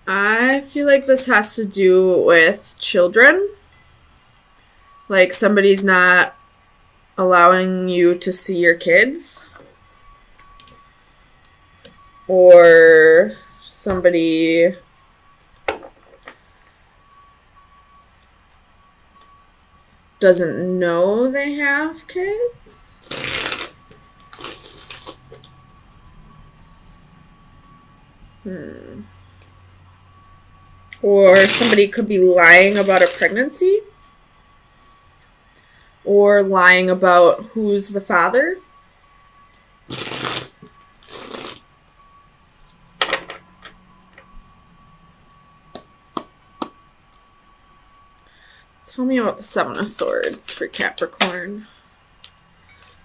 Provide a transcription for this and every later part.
I feel like this has to do with children. Like somebody's not allowing you to see your kids, or somebody doesn't know they have kids. Or somebody could be lying about a pregnancy, or lying about who's the father. Tell me about the Seven of Swords for Capricorn.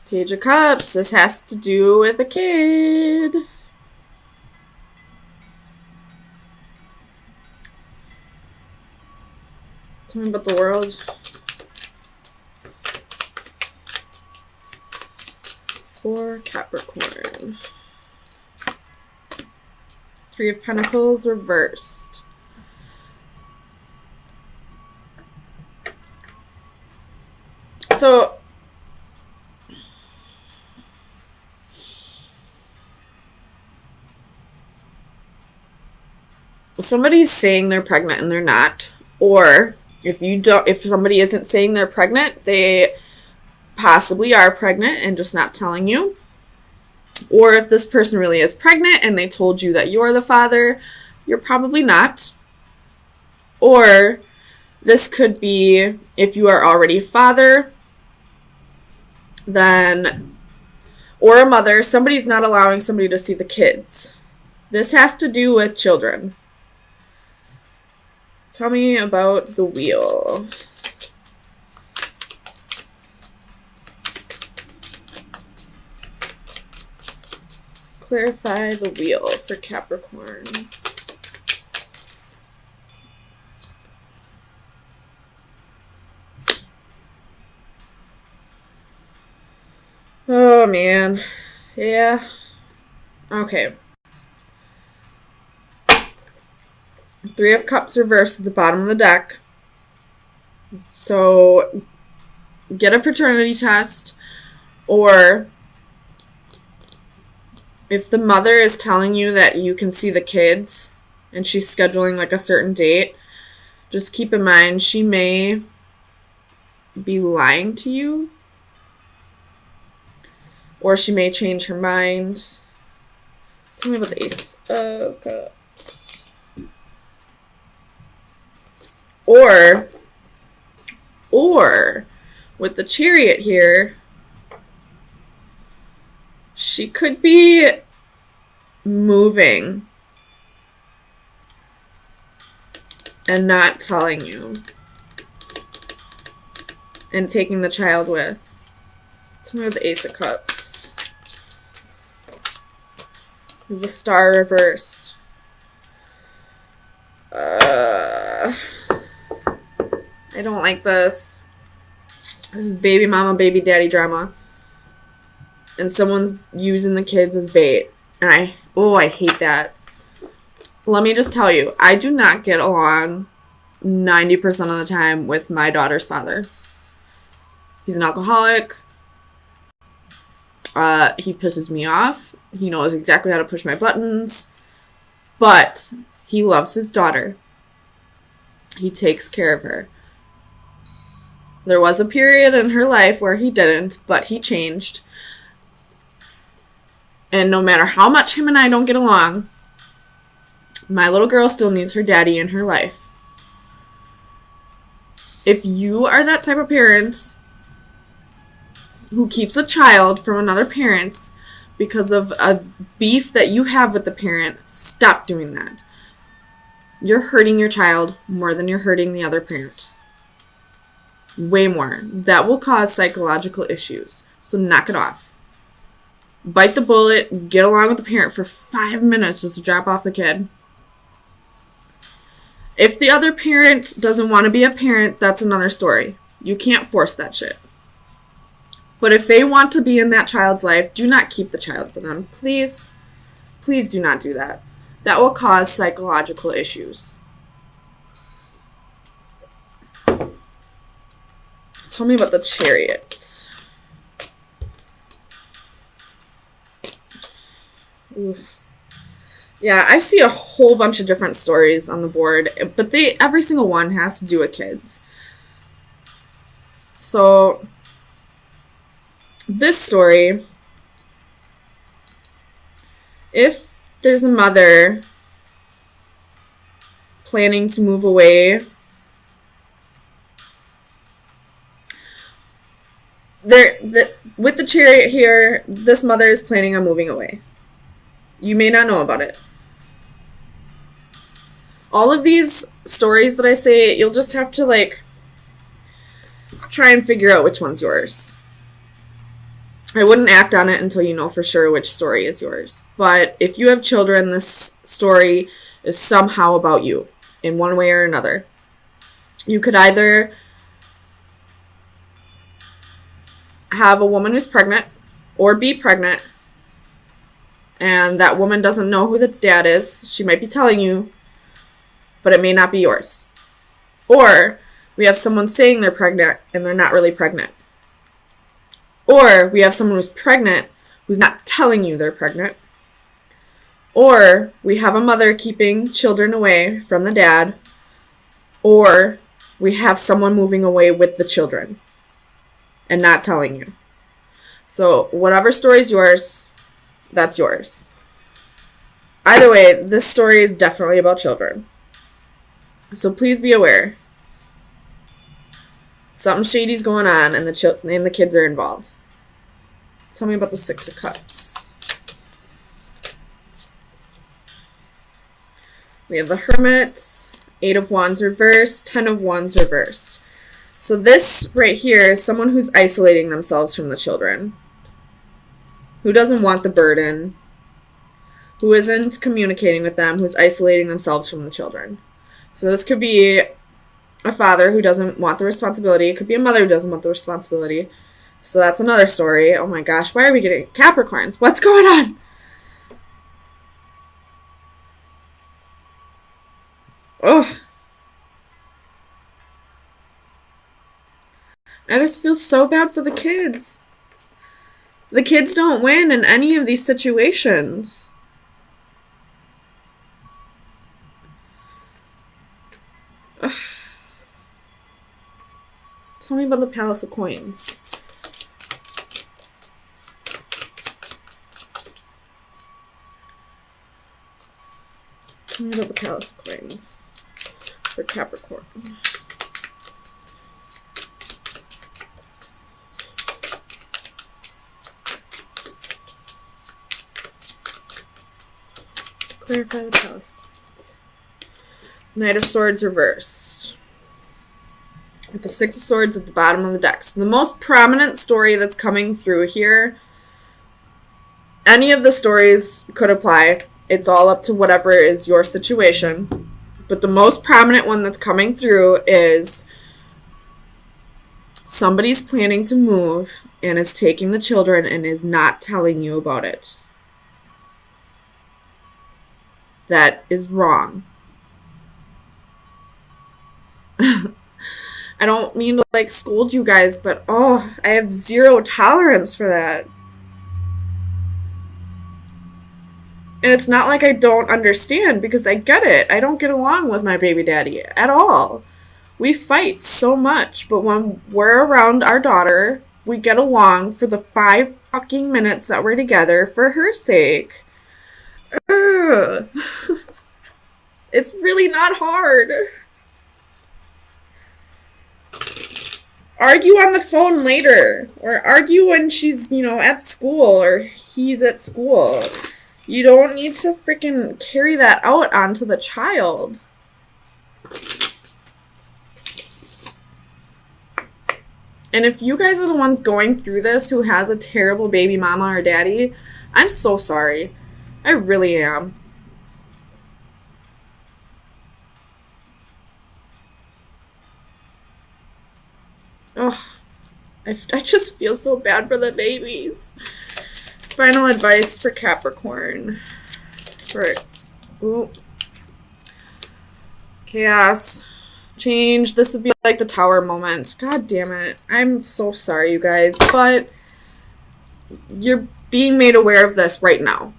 Page of Cups. This has to do with a kid. Tell me about the world. For Capricorn. Three of Pentacles reversed. So somebody's saying they're pregnant and they're not. Or if somebody isn't saying they're pregnant, they possibly are pregnant and just not telling you. Or if this person really is pregnant and they told you that you're the father, you're probably not. Or this could be if you are already a father, then, or a mother, somebody's not allowing somebody to see the kids. This has to do with children. Tell me about the wheel. Clarify the wheel for Capricorn. Oh, man. Yeah. Okay. Three of Cups reversed at the bottom of the deck. So, get a paternity test, or if the mother is telling you that you can see the kids and she's scheduling like a certain date, just keep in mind she may be lying to you, or she may change her mind. Tell me about the Ace of Cups. Or with the Chariot here, she could be moving and not telling you and taking the child with. Tell me about the Ace of Cups. The Star reversed. I don't like this. This is baby mama, baby daddy drama. And someone's using the kids as bait. And I hate that. Let me just tell you, I do not get along 90% of the time with my daughter's father. He's an alcoholic. He pisses me off. He knows exactly how to push my buttons. But he loves his daughter. He takes care of her. There was a period in her life where he didn't, but he changed. And no matter how much him and I don't get along, my little girl still needs her daddy in her life. If you are that type of parent who keeps a child from another parent because of a beef that you have with the parent, stop doing that. You're hurting your child more than you're hurting the other parent. Way more. That will cause psychological issues. So knock it off. Bite the bullet, get along with the parent for 5 minutes just to drop off the kid. If the other parent doesn't want to be a parent, that's another story. You can't force that shit. But if they want to be in that child's life, do not keep the child for them. Please, please do not do that. that will cause psychological issues. Tell me about the Chariot. Oof. Yeah, I see a whole bunch of different stories on the board, but every single one has to do with kids. So, this story, if there's a mother planning to move away, with the Chariot here, this mother is planning on moving away. You may not know about it. All of these stories that I say, you'll just have to, like, try and figure out which one's yours. I wouldn't act on it until you know for sure which story is yours. But if you have children, this story is somehow about you in one way or another. You could either have a woman who's pregnant or be pregnant, and that woman doesn't know who the dad is. She might be telling you, but it may not be yours. Or we have someone saying they're pregnant and they're not really pregnant. Or we have someone who's pregnant who's not telling you they're pregnant. Or we have a mother keeping children away from the dad. Or we have someone moving away with the children and not telling you. So whatever story's yours, that's yours. Either way, this story is definitely about children. So please be aware. Something shady's going on and the kids are involved. Tell me about the Six of Cups. We have the Hermit, Eight of Wands reversed, 10 of Wands reversed. So this right here is someone who's isolating themselves from the children, who doesn't want the burden, who isn't communicating with them, who's isolating themselves from the children. So this could be a father who doesn't want the responsibility. It could be a mother who doesn't want the responsibility. So that's another story. Oh my gosh, why are we getting Capricorns? What's going on? Ugh. I just feel so bad for the kids. The kids don't win in any of these situations. Ugh. Tell me about the Palace of Coins. Tell me about the Palace of Coins for Capricorn. Clarify the Palace of Coins. Knight of Swords reversed. With the Six of Swords at the bottom of the deck. So the most prominent story that's coming through here, any of the stories could apply. It's all up to whatever is your situation. But the most prominent one that's coming through is somebody's planning to move and is taking the children and is not telling you about it. That is wrong. I don't mean to like scold you guys, but I have zero tolerance for that. And it's not like I don't understand, because I get it. I don't get along with my baby daddy at all. We fight so much, but when we're around our daughter, we get along for the 5 fucking minutes that we're together for her sake. Ugh. It's really not hard. Argue on the phone later, or argue when she's, at school or he's at school. You don't need to freaking carry that out onto the child. And if you guys are the ones going through this who has a terrible baby mama or daddy, I'm so sorry. I really am. Oh, I just feel so bad for the babies. Final advice for Capricorn for Ooh. Chaos. Change. This would be like the tower moment. God damn it. I'm so sorry, you guys, but you're being made aware of this right now.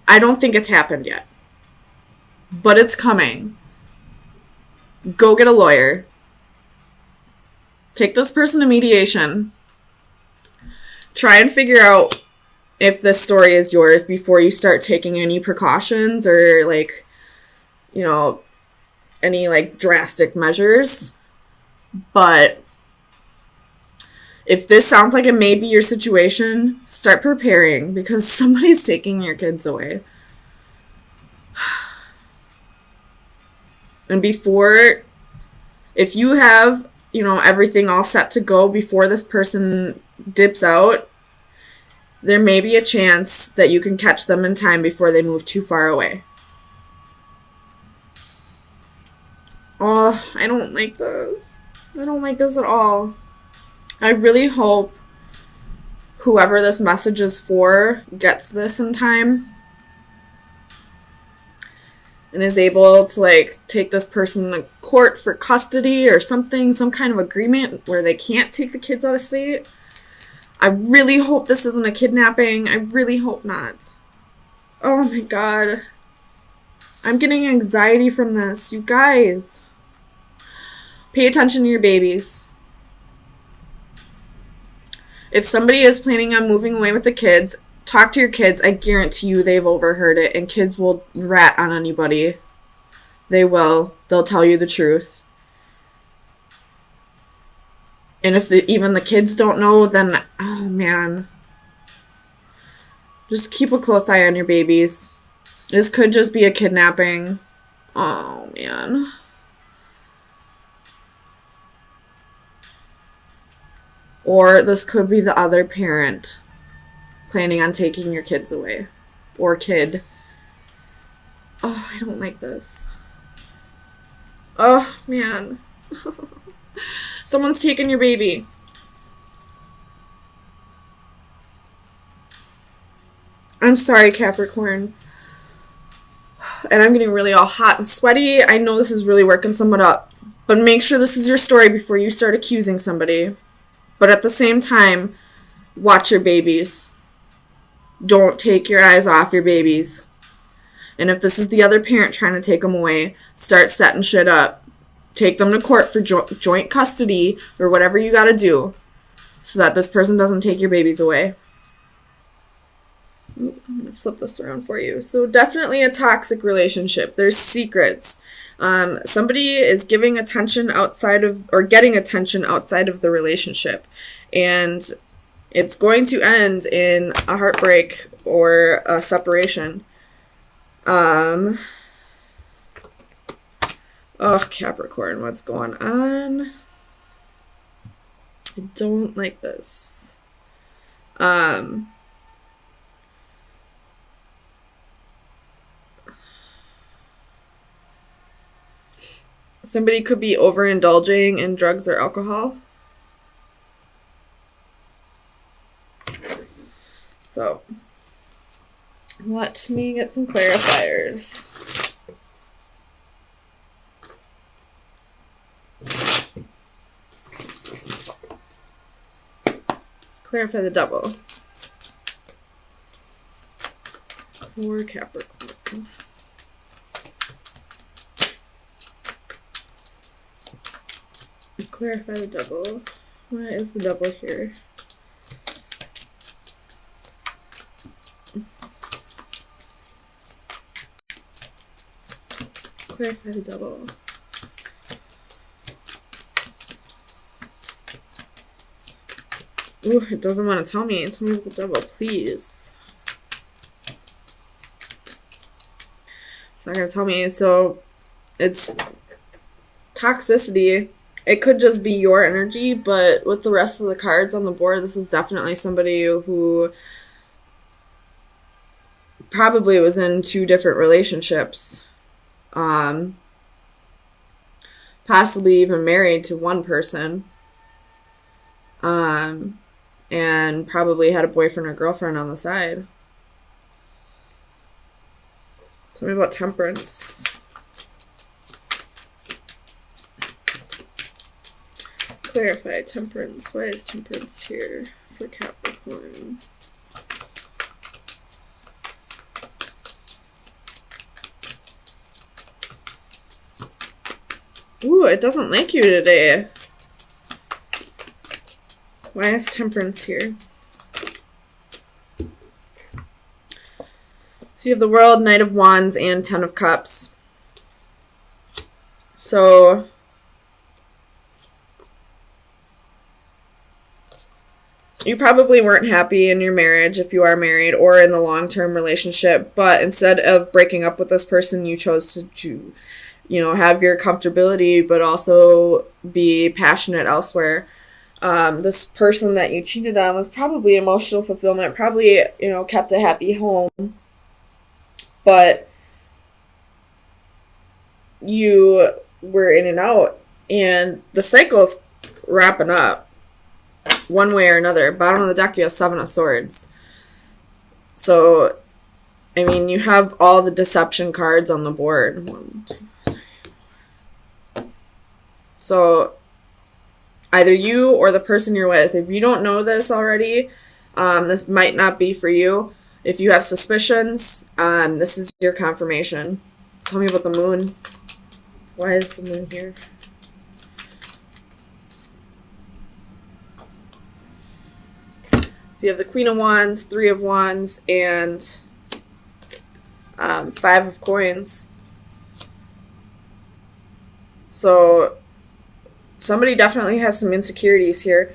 I don't think it's happened yet, but it's coming. Go get a lawyer. Take this person to mediation. Try and figure out if this story is yours before you start taking any precautions or, like, you know, any, like, drastic measures. But if this sounds like it may be your situation, start preparing because somebody's taking your kids away. And before, if you have, you know, everything all set to go before this person dips out, there may be a chance that you can catch them in time before they move too far away. Oh, I don't like this. I don't like this at all. I really hope whoever this message is for gets this in time and is able to, like, take this person to court for custody or something, some kind of agreement where they can't take the kids out of state. I really hope this isn't a kidnapping. I really hope not. Oh my god. I'm getting anxiety from this. You guys. Pay attention to your babies. If somebody is planning on moving away with the kids, talk to your kids. I guarantee you they've overheard it, and kids will rat on anybody. They will. They'll tell you the truth. And if even the kids don't know, then, oh man. Just keep a close eye on your babies. This could just be a kidnapping. Oh man. Or this could be the other parent planning on taking your kids away. Or kid. Oh, I don't like this. Oh, man. Someone's taken your baby. I'm sorry, Capricorn. And I'm getting really all hot and sweaty. I know this is really working someone up. But make sure this is your story before you start accusing somebody. But at the same time, watch your babies. Don't take your eyes off your babies. And if this is the other parent trying to take them away, start setting shit up. Take them to court for joint custody or whatever you gotta do so that this person doesn't take your babies away. Ooh, I'm gonna flip this around for you. So definitely a toxic relationship. There's secrets. Somebody is giving attention outside of, or getting attention outside of the relationship. And it's going to end in a heartbreak or a separation. Oh, Capricorn, what's going on? I don't like this. Somebody could be overindulging in drugs or alcohol. So, let me get some clarifiers. Clarify the double. For Capricorn. Clarify the double. What is the double here? Clarify the double. Ooh, it doesn't want to tell me. Tell me the double, please. It's not going to tell me. So, it's toxicity. It could just be your energy, but with the rest of the cards on the board, this is definitely somebody who probably was in 2 different relationships. Possibly even married to one person. And probably had a boyfriend or girlfriend on the side. Tell me about temperance. Clarify temperance. Why is temperance here for Capricorn? Ooh, it doesn't like you today. Why is temperance here? So you have the World, Knight of Wands, and Ten of Cups. So you probably weren't happy in your marriage if you are married or in the long-term relationship, but instead of breaking up with this person, you chose to have your comfortability, but also be passionate elsewhere. This person that you cheated on was probably emotional fulfillment, probably, kept a happy home, but you were in and out, and the cycle's wrapping up one way or another. Bottom of the deck, you have Seven of Swords. So, I mean, you have all the deception cards on the board. 1, 2, 3, 4. So, either you or the person you're with, if you don't know this already, this might not be for you. If you have suspicions, this is your confirmation. Tell me about the moon. Why is the moon here? So you have the Queen of Wands, Three of Wands, and Five of Coins. So somebody definitely has some insecurities here.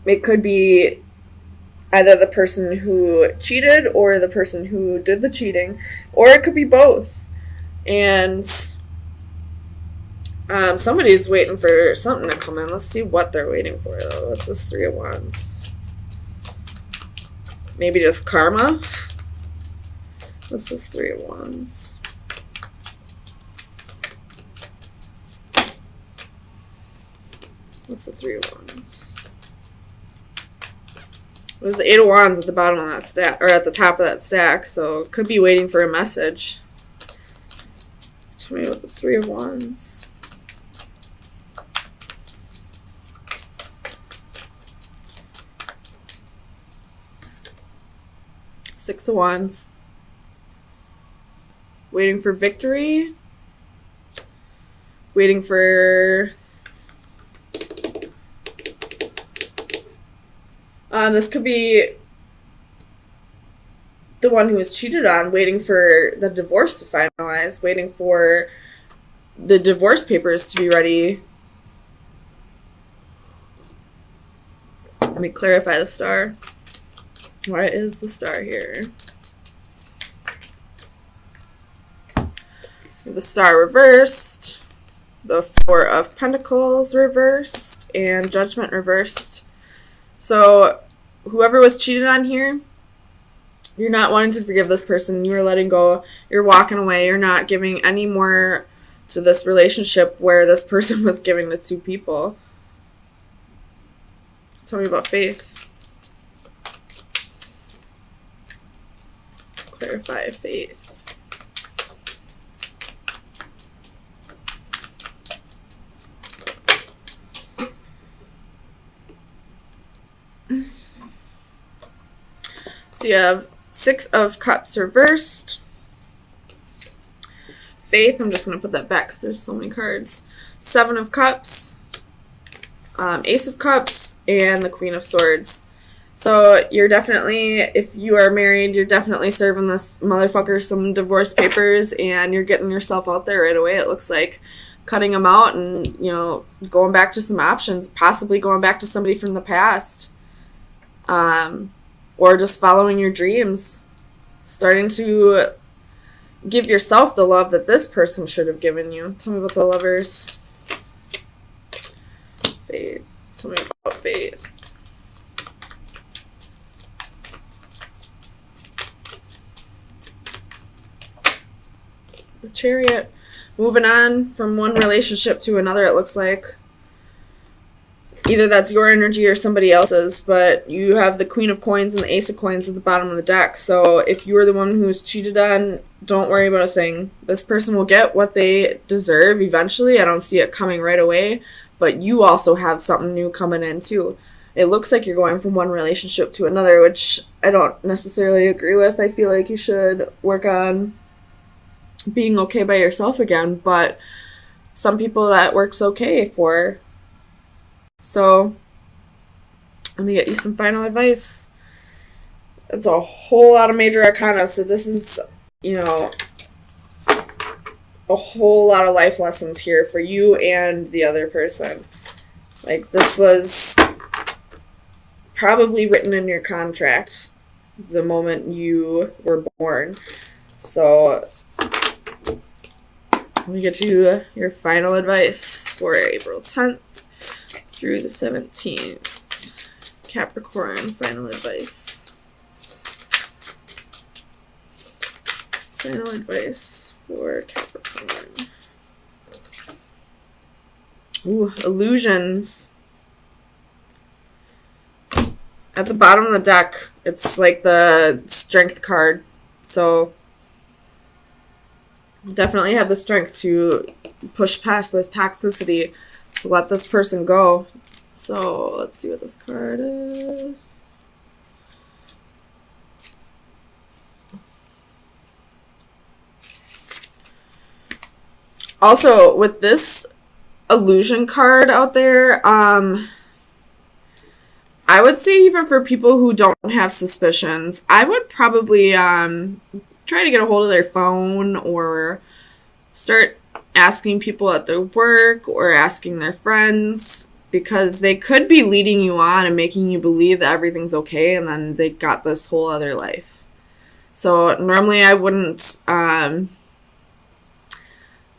It could be either the person who cheated or the person who did the cheating, or it could be both. And somebody's waiting for something to come in. Let's see what they're waiting for, though. What's this Three of Wands? Maybe just karma? What's this Three of Wands? What's the Three of Wands? It was the Eight of Wands at the bottom of that stack, or at the top of that stack, so could be waiting for a message. Tell me what the Three of Wands. Six of Wands. Waiting for victory. Waiting for... this could be the one who was cheated on, waiting for the divorce to finalize, waiting for the divorce papers to be ready. Let me clarify the star. Why is the star here? The star reversed, the Four of Pentacles reversed, and Judgment reversed. So whoever was cheated on here, you're not wanting to forgive this person. You're letting go. You're walking away. You're not giving any more to this relationship where this person was giving to two people. Tell me about faith. Clarify faith. So you have Six of Cups reversed. Faith, I'm just going to put that back because there's so many cards. Seven of Cups, Ace of Cups, and the Queen of Swords. So you're definitely, if you are married, you're definitely serving this motherfucker some divorce papers, and you're getting yourself out there right away, it looks like. Cutting them out and, going back to some options, possibly going back to somebody from the past. Or just following your dreams. Starting to give yourself the love that this person should have given you. Tell me about the Lovers. Faith. Tell me about faith. The Chariot. Moving on from one relationship to another, it looks like. either that's your energy or somebody else's, but you have the Queen of Coins and the Ace of Coins at the bottom of the deck. So if you were the one who's cheated on, don't worry about a thing. This person will get what they deserve eventually. I don't see it coming right away, but you also have something new coming in too. It looks like you're going from one relationship to another, which I don't necessarily agree with. I feel like you should work on being okay by yourself again, but some people that works okay for. So let me get you some final advice. It's a whole lot of major arcana, so this is, a whole lot of life lessons here for you and the other person. Like, this was probably written in your contract the moment you were born. So let me get you your final advice for April 10th through the 17th. Capricorn, final advice. Final advice for Capricorn. Ooh, illusions. At the bottom of the deck, it's like the strength card. So definitely have the strength to push past this toxicity. So let this person go. So let's see what this card is. Also, with this illusion card out there, I would say even for people who don't have suspicions, I would probably try to get a hold of their phone or start asking people at their work or asking their friends, because they could be leading you on and making you believe that everything's okay, and then they got this whole other life. So normally I wouldn't,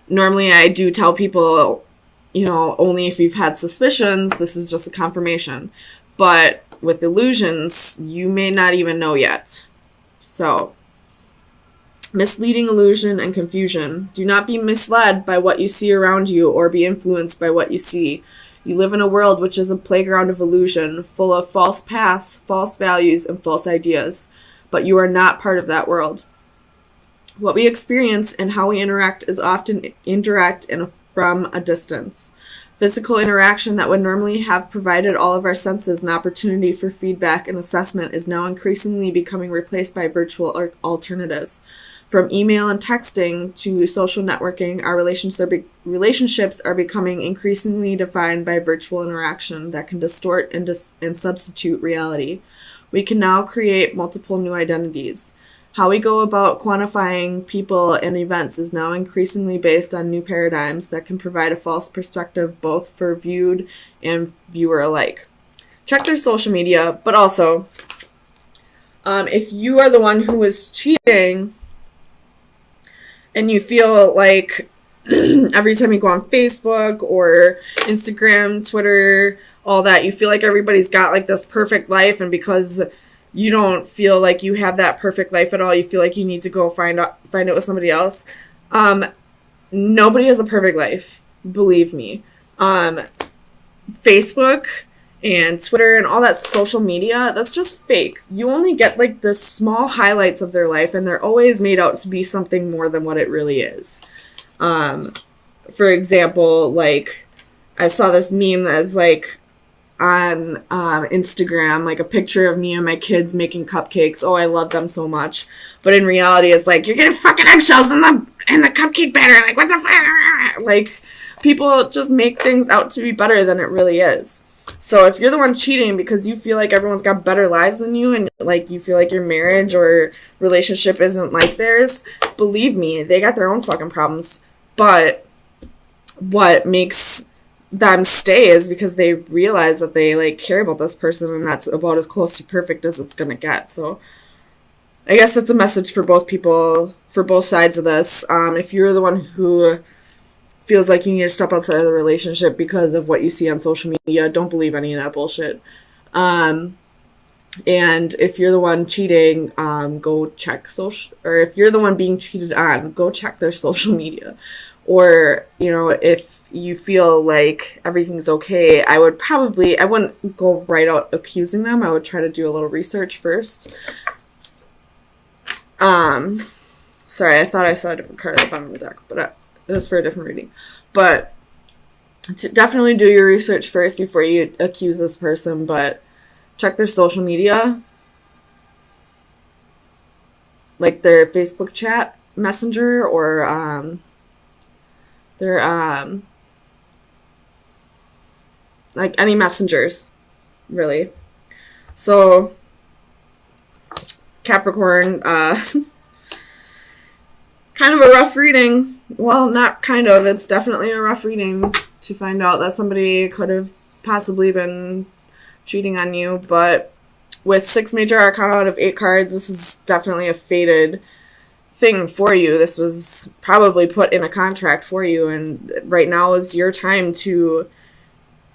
normally I do tell people, only if you've had suspicions, this is just a confirmation. But with illusions, you may not even know yet. So, misleading illusion and confusion. Do not be misled by what you see around you or be influenced by what you see. You live in a world which is a playground of illusion, full of false paths, false values, and false ideas. But you are not part of that world. What we experience and how we interact is often indirect and from a distance. Physical interaction that would normally have provided all of our senses an opportunity for feedback and assessment is now increasingly becoming replaced by virtual alternatives. From email and texting to social networking, our relationships are becoming increasingly defined by virtual interaction that can distort and substitute reality. We can now create multiple new identities. How we go about quantifying people and events is now increasingly based on new paradigms that can provide a false perspective both for viewed and viewer alike. Check their social media, but also, if you are the one who is cheating and you feel like every time you go on Facebook or Instagram, Twitter, all that, you feel like everybody's got like this perfect life, and because you don't feel like you have that perfect life at all, you feel like you need to go find it with somebody else. Nobody has a perfect life, believe me. Facebook and Twitter and all that social media, that's just fake. You only get like the small highlights of their life, and they're always made out to be something more than what it really is. For example, like I saw this meme that was like, on Instagram, like a picture of me and my kids making cupcakes. Oh, I love them so much. But in reality, it's like, you're getting fucking eggshells in the cupcake batter. Like, what the fuck? Like, people just make things out to be better than it really is. So if you're the one cheating because you feel like everyone's got better lives than you, and like you feel like your marriage or relationship isn't like theirs, believe me, they got their own fucking problems. But what makes them stay is because they realize that they like care about this person, and that's about as close to perfect as it's gonna get. So I guess that's a message for both people, for both sides of this. If you're the one who feels like you need to step outside of the relationship because of what you see on social media, don't believe any of that bullshit. And if you're the one cheating, go check social, or if you're the one being cheated on, go check their social media. or, you know, if you feel like everything's okay, I wouldn't go right out accusing them. I would try to do a little research first. Sorry, I thought I saw a different card at the bottom of the deck, but it was for a different reading. But definitely do your research first before you accuse this person, but check their social media, like their Facebook chat messenger, or their like any messengers, really. So Capricorn, kind of a rough reading. Well, not kind of, it's definitely a rough reading to find out that somebody could have possibly been cheating on you. But with 6 major arcana out of 8 cards, this is definitely a fated thing for you. This was probably put in a contract for you, and right now is your time to